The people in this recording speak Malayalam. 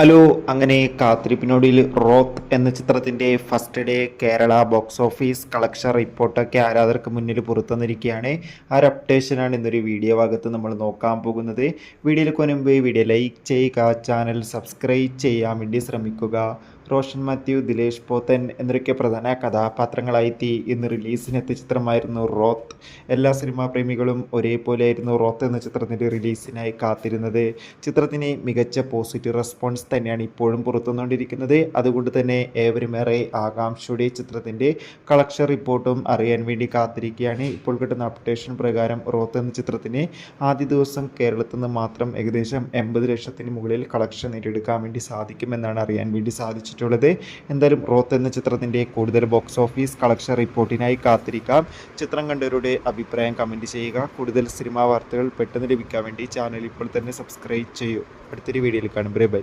ഹലോ. അങ്ങനെ കാത്തിരിപ്പിനൊടുവിൽ റോത്ത് എന്ന ചിത്രത്തിന്റെ first day Kerala box office collection റിപ്പോർട്ടൊക്കെ ആരാധകർക്ക് മുന്നിൽ പുറത്തുവന്നിരിക്കുകയാണ്. ആ ഒരു അപ്ഡേഷനാണ് ഇന്നൊരു വീഡിയോ ഭാഗത്ത് നമ്മൾ നോക്കാൻ പോകുന്നത്. വീഡിയോയിൽ മുൻപ് വീഡിയോ ലൈക്ക് ചെയ്യുക, ചാനൽ സബ്സ്ക്രൈബ് ചെയ്യാൻ വേണ്ടി ശ്രമിക്കുക. റോഷൻ മാത്യു, ദിലേഷ് പോത്തൻ എന്നൊക്കെ പ്രധാന കഥാപാത്രങ്ങളായി ഇന്ന് റിലീസിനെത്തിയ ചിത്രമായിരുന്നു റോത്ത്. എല്ലാ സിനിമാ പ്രേമികളും ഒരേപോലെയായിരുന്നു റോത്ത് എന്ന ചിത്രത്തിൻ്റെ റിലീസിനായി കാത്തിരുന്നത്. ചിത്രത്തിന് മികച്ച പോസിറ്റീവ് റെസ്പോൺസ് തന്നെയാണ് ഇപ്പോഴും പുറത്തുവന്നുകൊണ്ടിരിക്കുന്നത്. അതുകൊണ്ട് തന്നെ ഏവരും ഏറെ ആകാംക്ഷയുടെ ചിത്രത്തിൻ്റെ കളക്ഷൻ റിപ്പോർട്ടും അറിയാൻ വേണ്ടി കാത്തിരിക്കുകയാണ്. ഇപ്പോൾ കിട്ടുന്ന അപ്ഡേഷൻ പ്രകാരം റോത്ത് എന്ന ചിത്രത്തിന് ആദ്യ ദിവസം കേരളത്തിൽ നിന്ന് മാത്രം ഏകദേശം 80 ലക്ഷത്തിന് മുകളിൽ കളക്ഷൻ നേടിയെടുക്കാൻ വേണ്ടി സാധിക്കുമെന്നാണ് അറിയാൻ വേണ്ടി സാധിച്ചിട്ടുള്ളത്. എന്തായാലും റോത്ത് എന്ന ചിത്രത്തിൻ്റെ കൂടുതൽ ബോക്സ് ഓഫീസ് കളക്ഷൻ റിപ്പോർട്ടിനായി കാത്തിരിക്കാം. ചിത്രം കണ്ടവരുടെ അഭിപ്രായം കമൻറ്റ് ചെയ്യുക. കൂടുതൽ സിനിമാ വാർത്തകൾ പെട്ടെന്ന് ലഭിക്കാൻ വേണ്ടി ചാനൽ ഇപ്പോൾ തന്നെ സബ്സ്ക്രൈബ് ചെയ്യൂ. അടുത്തൊരു വീഡിയോയിൽ കാണും. ബൈ.